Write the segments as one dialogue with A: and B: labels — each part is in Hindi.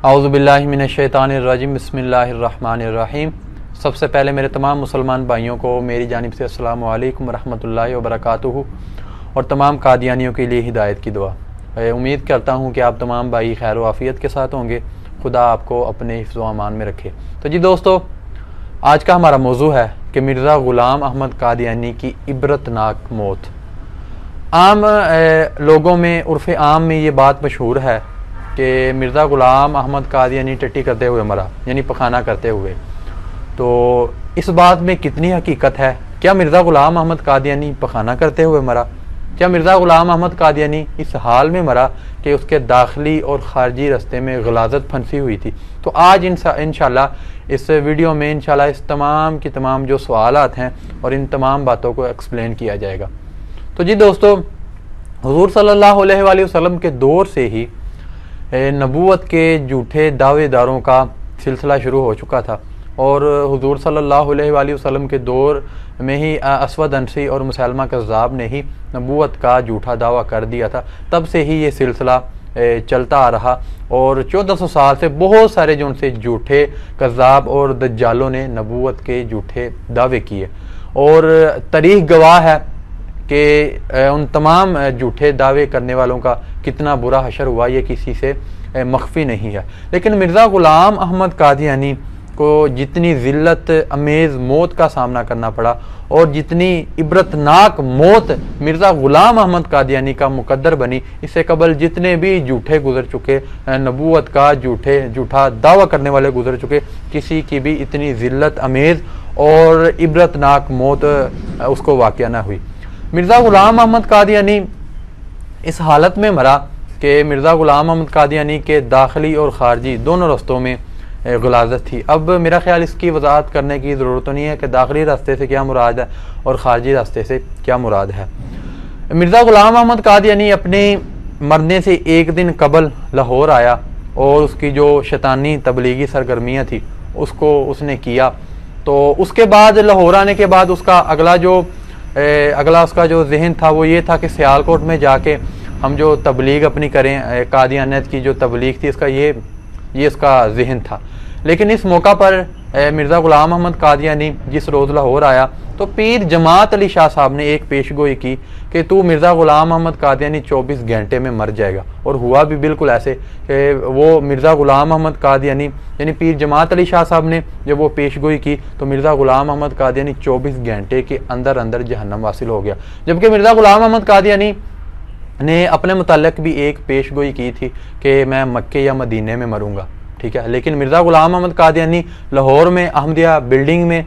A: औज़ुबिल्लाहि मिनश्शैतानिर्रजीम बिस्मिल्लाहिर्रहमानिर्रहीम। सबसे पहले मेरे तमाम मुसलमान भाइयों को मेरी जानिब से अस्सलामु अलैकुम रहमतुल्लाहि व बरकातुहू और तमाम कादियानियों के लिए हिदायत की दुआ। उम्मीद करता हूँ कि आप तमाम भाई खैर व आफ़ियत के साथ होंगे। खुदा आपको अपने हिफ्ज़ व अमान में रखे। तो जी दोस्तों, आज का हमारा मौजू है कि मिर्ज़ा ग़ुलाम अहमद कादियानी की इबरतनाक मौत। आम लोगों में उर्फ़ आम में ये बात मशहूर है कि मिर्ज़ा ग़ुलाम अहमद कादियानी टट्टी करते हुए मरा, यानी पखाना करते हुए। तो इस बात में कितनी हकीकत है? क्या मिर्ज़ा ग़ुलाम अहमद कादियानी पखाना करते हुए मरा? क्या मिर्ज़ा ग़ुलाम अहमद कादियानी इस हाल में मरा कि उसके दाखिली और ख़ारजी रास्ते में गलाज़त फंसी हुई थी? तो आज इंशाअल्लाह इस वीडियो में इंशाअल्लाह इस तमाम की तमाम जो सवालात हैं और इन तमाम बातों को एक्सप्लेन किया जाएगा। तो जी दोस्तों, हुज़ूर सल्लल्लाहु अलैहि वसल्लम के दौर से ही नबूवत के झूठे दावेदारों का सिलसिला शुरू हो चुका था और हुज़ूर सल्लल्लाहु अलैहि वसल्लम के दौर में ही असवद अंसी और मुसैलमा कज़्ज़ाब ने ही नबूवत का झूठा दावा कर दिया था। तब से ही ये सिलसिला चलता आ रहा और 1400 साल से बहुत सारे जो उनसे झूठे कज़्ज़ाब और दज्जालों ने नबूवत के झूठे दावे किए और तारीख़ गवाह है कि उन तमाम झूठे दावे करने वालों का कितना बुरा हशर हुआ, ये किसी से मख्फी नहीं है। लेकिन मिर्ज़ा ग़ुलाम अहमद कादियानी को जितनी ज़िल्लत अमेज़ मौत का सामना करना पड़ा और जितनी इबरतनाक मौत मिर्ज़ा ग़ुलाम अहमद कादियानी का मुकद्दर बनी, इससे कबल जितने भी झूठे गुजर चुके, नबूवत का झूठा दावा करने वाले गुजर चुके, किसी की भी इतनी ज़िल्लत अमेज़ और इबरतनाक मौत उसको वाक़या ना हुई। मिर्ज़ा ग़ुलाम अहमद कादियानी इस हालत में मरा कि मिर्ज़ा ग़ुलाम अहमद कादियानी के दाखिली और ख़ारजी दोनों रास्तों में गलाज़त थी। अब मेरा ख्याल इसकी वजाहत करने की ज़रूरत नहीं है कि दाखिली रास्ते से क्या मुराद है और ख़ारजी रास्ते से क्या मुराद है। मिर्ज़ा ग़ुलाम अहमद कादियानी अपने मरने से एक दिन कबल लाहौर आया और उसकी जो शैतानी तबलीगी सरगर्मियाँ थी उसको उसने किया। तो उसके बाद लाहौर आने के बाद उसका अगला उसका जो जहन था वो ये था कि सियालकोट में जाके हम जो तबलीग अपनी करें, कादियानियत की जो तबलीग थी इसका ये इसका जहन था। लेकिन इस मौका पर मिर्ज़ा ग़ुलाम अहमद कादियानी जिस रोज़ लाहौर आया तो पीर जमात अली शाह साहब ने एक पेशगोई की कि तू मिर्ज़ा ग़ुलाम अहमद कादियानी 24 घंटे में मर जाएगा। और हुआ भी बिल्कुल ऐसे कि वो मिर्ज़ा ग़ुलाम अहमद कादियानी यानी पीर जमात अली शाह साहब ने जब वो पेशगोई की तो मिर्ज़ा ग़ुलाम अहमद कादियानी 24 घंटे के अंदर अंदर जहन्नम वासिल हो गया। जबकि मिर्ज़ा ग़ुलाम अहमद कादियानी ने अपने मुताल्लिक़ भी एक पेशगोई की थी कि मैं मक्के या मदीने में मरूंगा, ठीक है। लेकिन मिर्ज़ा ग़ुलाम अहमद कादियानी लाहौर में अहमदिया बिल्डिंग में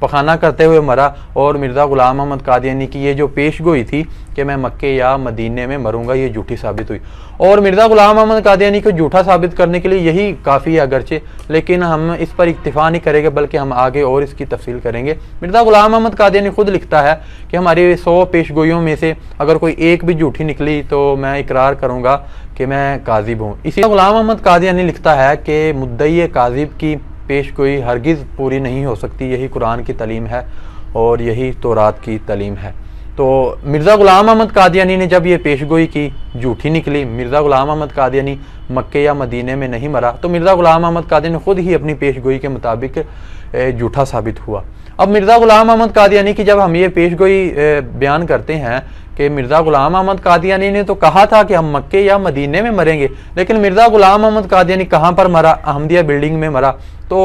A: पखाना करते हुए मरा और मिर्ज़ा ग़ुलाम अहमद कादियानी की ये जो पेशगोई थी कि मैं मक्के या मदीने में मरूंगा, ये झूठी साबित हुई। और मिर्ज़ा ग़ुलाम अहमद कादियानी को झूठा साबित करने के लिए यही काफ़ी है अगरचे, लेकिन हम इस पर इक्तिफ़ा नहीं करेंगे बल्कि हम आगे और इसकी तफसील करेंगे। मिर्ज़ा ग़ुलाम अहमद कादियानी खुद लिखता है कि हमारी 100 पेशगोइयों में से अगर कोई एक भी झूठी निकली तो मैं इकरार करूँगा कि मैं काज़िब हूँ। इसी ग़ुलाम अहमद कादियानी लिखता है कि मुद्दई काज़िब की पेशगोई हरगिज़ पूरी नहीं हो सकती, यही कुरान की तालीम है और यही तौरात की तालीम है। तो मिर्ज़ा ग़ुलाम अहमद कादियानी ने जब ये पेशगोई की, झूठी निकली, मिर्ज़ा ग़ुलाम अहमद कादियानी मक्के या मदीने में नहीं मरा, तो मिर्ज़ा ग़ुलाम अहमद कादियानी खुद ही अपनी पेशगोई के मुताबिक झूठा साबित हुआ। अब मिर्ज़ा ग़ुलाम अहमद कादियानी की जब हम ये पेशगोई बयान करते हैं कि मिर्ज़ा ग़ुलाम अहमद कादियानी ने तो कहा था कि हम मक्के या मदीने में मरेंगे, लेकिन मिर्ज़ा ग़ुलाम अहमद कादियानी कहाँ पर मरा? अहमदिया बिल्डिंग में मरा। तो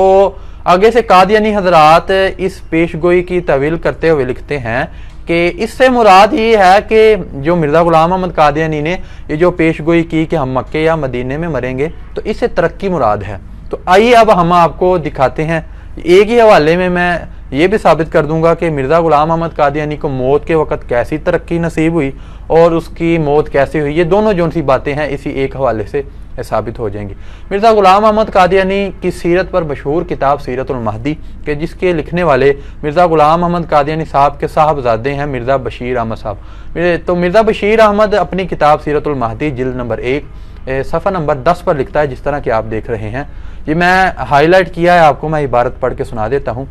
A: आगे से कादियानी हजरात इस पेशगोई की तवील करते हुए लिखते हैं कि इससे मुराद ये है कि जो मिर्ज़ा ग़ुलाम अहमद कादियानी ने ये जो पेशगोई की कि हम मक्के या मदीने में मरेंगे, तो इससे तरक्की मुराद है। तो आइए अब हम आपको दिखाते हैं। एक ही हवाले में मैं ये भी साबित कर दूंगा कि मिर्ज़ा ग़ुलाम अहमद कादियानी को मौत के वक़्त कैसी तरक्की नसीब हुई और उसकी मौत कैसे हुई, ये दोनों जो सी बातें हैं इसी एक हवाले से साबित हो जाएंगी। मिर्ज़ा ग़ुलाम अहमद कादियानी की सीरत पर मशहूर किताब सीरतुल महदी के जिसके लिखने वाले मिर्ज़ा ग़ुलाम अहमद कादियानी साहब के साहबजादे हैं मिर्ज़ा बशीर अहमद साहब। तो मिर्ज़ा बशीर अहमद अपनी किताब सीरतुल महदी जिल्द नंबर 1 सफ़ा नंबर 10 पर लिखता है, जिस तरह कि आप देख रहे हैं। ये मैं हाईलाइट किया है, आपको मैं इबारत पढ़ के सुना देता हूँ।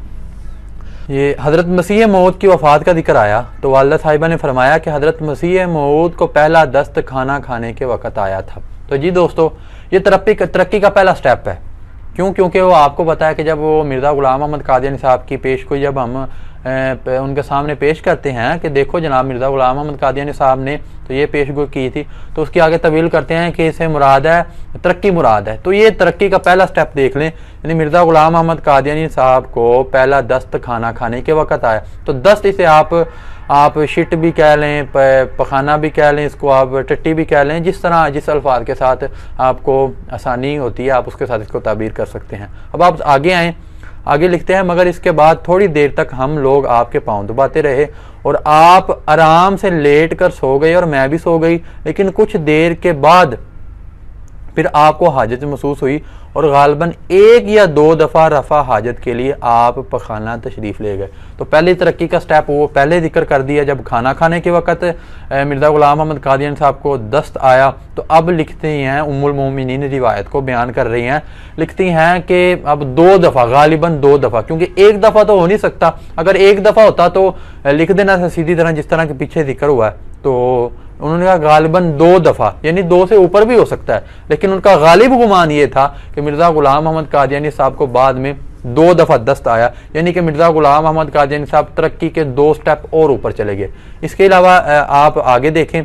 A: ये हज़रत मसीह मौद की वफ़ात का जिक्र आया तो वालिदा साहिबा ने फरमाया कि हज़रत मसीह मौद को पहला दस्त खाना खाने के वक़्त आया था। तो जी दोस्तों, ये तरक्की का पहला स्टेप है। क्यों? क्योंकि वो आपको पता है कि जब वो मिर्ज़ा ग़ुलाम अहमद कादियानी साहब की पेश को जब हम उनके सामने पेश करते हैं कि देखो जनाब मिर्ज़ा ग़ुलाम अहमद कादियानी साहब ने तो ये पेशगोई की थी, तो उसके आगे तवील करते हैं कि इसे मुराद है तरक्की मुराद है। तो ये तरक्की का पहला स्टेप देख लें, यानी मिर्ज़ा ग़ुलाम अहमद कादियानी साहब को पहला दस्त खाना खाने के वक़्त आया। तो दस्त इसे आप शिट भी कह लें, पखाना भी कह लें, इसको आप टट्टी भी कह लें, जिस तरह जिस अल्फाज के साथ आपको आसानी होती है आप उसके साथ इसको ताबीर कर सकते हैं। अब आप आगे आएँ, आगे लिखते हैं, मगर इसके बाद थोड़ी देर तक हम लोग आपके पाँव दबाते रहे और आप आराम से लेट कर सो गए और मैं भी सो गई, लेकिन कुछ देर के बाद फिर आपको हाजत महसूस हुई और गालबन 1 या 2 दफ़ा रफ़ा हाजत के लिए आप पखाना तशरीफ़ ले गए। तो पहली तरक्की का स्टेप वो पहले जिक्र कर दिया, जब खाना खाने के वक़्त मिर्ज़ा ग़ुलाम अहमद कादियानी साहब को दस्त आया। तो अब लिखते हैं, उम्मुल मोमिनीन रिवायत को बयान कर रही हैं, लिखती हैं कि अब 2 दफ़ा, गालिबन 2 दफ़ा, क्योंकि 1 दफ़ा तो हो नहीं सकता। अगर 1 दफ़ा होता तो लिख देना था सीधी तरह जिस तरह के पीछे जिक्र हुआ है। तो उन्होंने कहा गालिबन 2 दफ़ा, यानी 2 से ऊपर भी हो सकता है, लेकिन उनका गालिब गुमान ये था कि मिर्ज़ा ग़ुलाम अहमद कादियानी साहब को बाद में 2 दफ़ा दस्त आया, यानी कि मिर्ज़ा ग़ुलाम अहमद कादियानी साहब तरक्की के 2 स्टेप और ऊपर चले गए। इसके अलावा आप आगे देखें,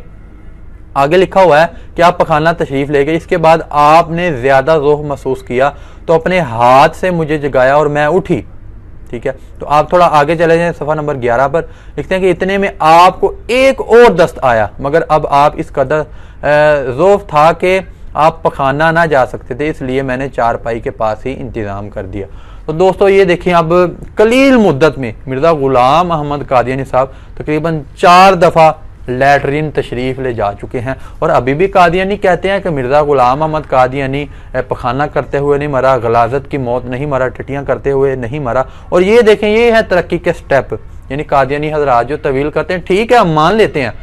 A: आगे लिखा हुआ है कि आप पखाना तशरीफ़ ले गए, इसके बाद आपने ज़्यादा ज़ोफ़ महसूस किया तो अपने हाथ से मुझे जगाया और मैं उठी। ठीक है, तो आप थोड़ा आगे चले जाएं, सफ़ा नंबर 11 पर लिखते हैं कि इतने में आपको एक और दस्त आया, मगर अब आप इस कदर ज़ोफ़ था कि आप पखाना ना जा सकते थे, इसलिए मैंने चारपाई के पास ही इंतज़ाम कर दिया। तो दोस्तों ये देखिए, अब कलील मुद्दत में मिर्ज़ा ग़ुलाम अहमद कादियानी साहब तकरीबन 4 दफ़ा लैटरीन तशरीफ़ ले जा चुके हैं और अभी भी कादियानी कहते हैं कि मिर्ज़ा ग़ुलाम अहमद कादियानी पखाना करते हुए नहीं मरा, गलाजत की मौत नहीं मरा, टटियाँ करते हुए नहीं मरा। और ये देखें, ये है तरक्की के स्टेप, यानी कादियानी हज़रात जो तवील करते हैं, ठीक है हम मान लेते हैं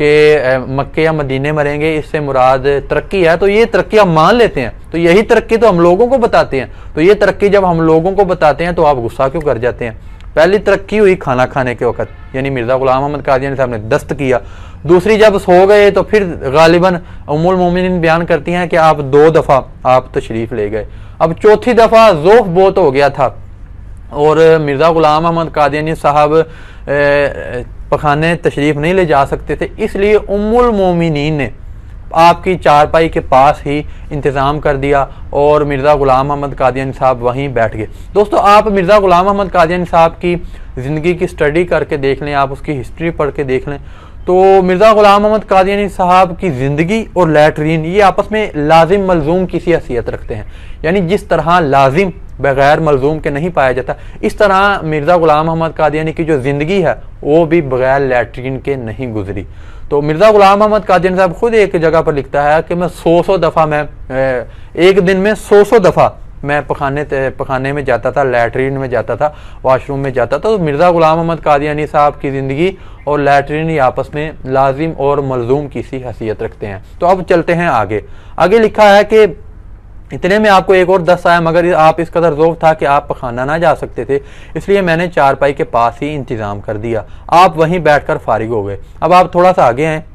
A: कि मक्के या मदीने मरेंगे, इससे मुराद तरक्की है, तो ये तरक्की हम मान लेते हैं। तो यही तरक्की तो हम लोगों को बताते हैं, तो ये तरक्की जब हम लोगों को बताते हैं तो आप गुस्सा क्यों कर जाते हैं? पहली तरक्की हुई खाना खाने के वक़्त, यानी मिर्ज़ा ग़ुलाम अहमद कादियानी साहब ने दस्त किया। दूसरी जब सो गए तो फिर गालिबन उम्मुल मोमिनीन बयान करती हैं कि आप 2 दफ़ा आप तशरीफ़ ले गए। अब चौथी दफ़ा ज़ोफ़ बहुत हो गया था और मिर्ज़ा ग़ुलाम अहमद कादियानी साहब पखाने तशरीफ़ नहीं ले जा सकते थे, इसलिए उम्मुल मोमिनीन ने आपकी चारपाई के पास ही इंतज़ाम कर दिया और मिर्ज़ा ग़ुलाम अहमद कादियानी साहब वहीं बैठ गए। दोस्तों आप मिर्ज़ा ग़ुलाम अहमद कादियानी साहब की ज़िंदगी की स्टडी करके देख लें, आप उसकी हिस्ट्री पढ़ के देख लें, तो मिर्ज़ा ग़ुलाम अहमद कादियानी साहब की ज़िंदगी और लैटरीन ये आपस में लाजिम मलजूम की सी हैसियत रखते हैं। यानी जिस तरह लाजिम बग़ैर मलजूम के नहीं पाया जाता, इस तरह मिर्ज़ा ग़ुलाम अहमद कादियानी की जो ज़िंदगी है वो भी बग़ैर लैटरीन के नहीं गुजरी। तो मिर्ज़ा ग़ुलाम अहमद कादियानी साहब खुद एक जगह पर लिखता है कि मैं 100 दफ़ा मैं एक दिन में 100 दफ़ा मैं पखाने में जाता था, लैटरीन में जाता था, वॉशरूम में जाता था। तो मिर्ज़ा ग़ुलाम अहमद कादियानी साहब की ज़िंदगी और लैटरीन ही आपस में लाजिम और मलजूम की सी हैसियत रखते हैं। तो अब चलते हैं आगे। आगे लिखा है कि इतने में आपको एक और दस्त आया, मगर आप इस कदर ज़ोफ़ था कि आप पखाना ना जा सकते थे, इसलिए मैंने चारपाई के पास ही इंतज़ाम कर दिया, आप वहीं बैठकर फारिग हो गए। अब आप थोड़ा सा आगे हैं,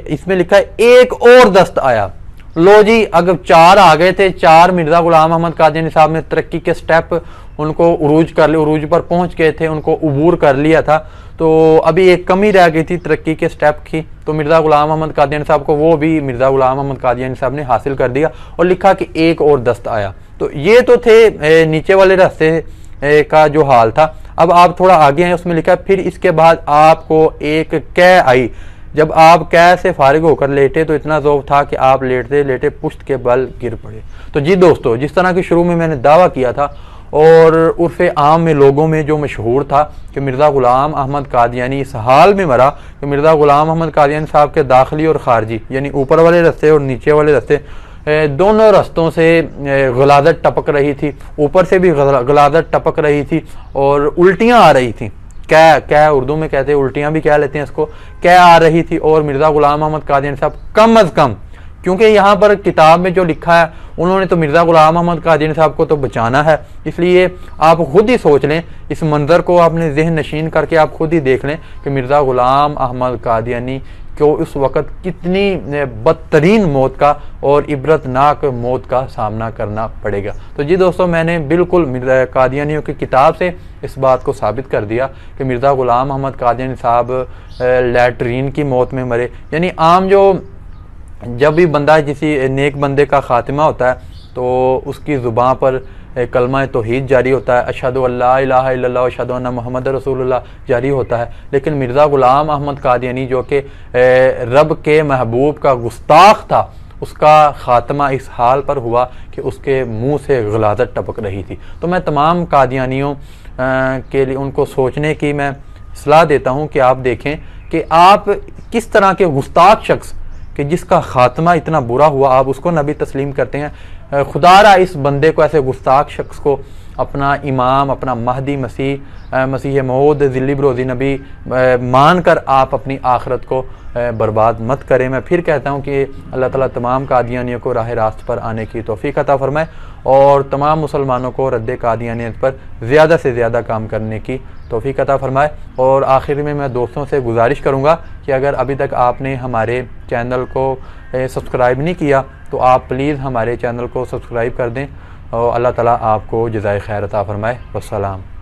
A: इसमें लिखा है एक और दस्त आया। लो जी, अगर 4 आ गए थे, 4 मिर्ज़ा ग़ुलाम अहमद कादियानी साहब ने तरक्की के स्टेप उनको उरूज कर लिया, उरूज पर पहुंच गए थे, उनको उबूर कर लिया था। तो अभी एक कमी रह गई थी तरक्की के स्टेप की, तो मिर्ज़ा ग़ुलाम अहमद कादियानी साहब को वो भी मिर्ज़ा ग़ुलाम अहमद कादियानी साहब ने हासिल कर दिया और लिखा कि एक और दस्त आया। तो ये तो थे नीचे वाले रास्ते का जो हाल था। अब आप थोड़ा आगे हैं, उसमें लिखा है फिर इसके बाद आपको एक कै आई। जब आप कै से फारिग होकर लेटे तो इतना ज़ौफ़ था कि आप लेटते लेटे पुश्त के बल गिर पड़े। तो जी दोस्तों, जिस तरह की शुरू में मैंने दावा किया था और उर्फ़े आम में लोगों में जो मशहूर था कि मिर्ज़ा ग़ुलाम अहमद कादियानी इस हाल में मरा कि मिर्ज़ा ग़ुलाम अहमद कादियानी साहब के दाखिली और ख़ारजी यानी ऊपर वाले रास्ते और नीचे वाले रास्ते दोनों रास्तों से गलादत टपक रही थी, ऊपर से भी गलादत टपक रही थी और उल्टियाँ आ रही थी। कै उर्दू में कहते हैं, उल्टियाँ भी कह लेते हैं इसको, कै आ रही थी। और मिर्ज़ा ग़ुलाम अहमद कादियानी साहब कम अज़ कम, क्योंकि यहाँ पर किताब में जो लिखा है उन्होंने तो मिर्ज़ा ग़ुलाम अहमद कादियानी साहब को तो बचाना है। इसलिए आप खुद ही सोच लें, इस मंज़र को आपने ज़हन नशीन करके आप खुद ही देख लें कि मिर्ज़ा ग़ुलाम अहमद कादियानी को उस वक़्त कितनी बदतरीन मौत का और इबरतनाक मौत का सामना करना पड़ेगा। तो जी दोस्तों, मैंने बिल्कुल मिर्ज़ा कादियानियों की किताब से इस बात को साबित कर दिया कि मिर्ज़ा ग़ुलाम अहमद कादियानी साहब लैट्रीन की मौत में मरे। यानी आम जो जब भी बंदा किसी नेक बंदे का ख़ात्मा होता है तो उसकी ज़ुबान पर कलमा तौहीद जारी होता है, अशहदु अल्ला इलाहा इल्लल्लाह अशहदु अन्ना मुहम्मद रसूलुल्लाह जारी होता है। लेकिन मिर्ज़ा ग़ुलाम अहमद कादियानी जो कि रब के महबूब का गुस्ताख था, उसका ख़ात्मा इस हाल पर हुआ कि उसके मुंह से गलाज़त टपक रही थी। तो मैं तमाम कादियानियों के लिए उनको सोचने की मैं सलाह देता हूँ कि आप देखें कि आप किस तरह के गुस्ताख शख्स कि जिसका ख़ात्मा इतना बुरा हुआ, आप उसको नबी तस्लीम करते हैं। खुदारा इस बंदे को, ऐसे गुस्ताख शख्स को अपना इमाम, अपना महदी मसीह मऊद ज़िल्ली बरोज़ी नबी मान कर आप अपनी आखिरत को बर्बाद मत करें। मैं फिर कहता हूँ कि अल्लाह ताला तमाम कादियानियों को राह रास्त पर आने की तौफ़ीक़ अता फ़रमाए और तमाम मुसलमानों को रद्द कादियानियत पर ज़्यादा से ज़्यादा काम करने की तौफ़ीक़ अता फ़रमाए। और आखिर में मैं दोस्तों से गुजारिश करूँगा कि अगर अभी तक आपने हमारे चैनल को सब्सक्राइब नहीं किया तो आप प्लीज़ हमारे चैनल को सब्सक्राइब कर दें और अल्लाह ताला आपको जज़ाए खैर अता फ़रमाए। वस्सलाम।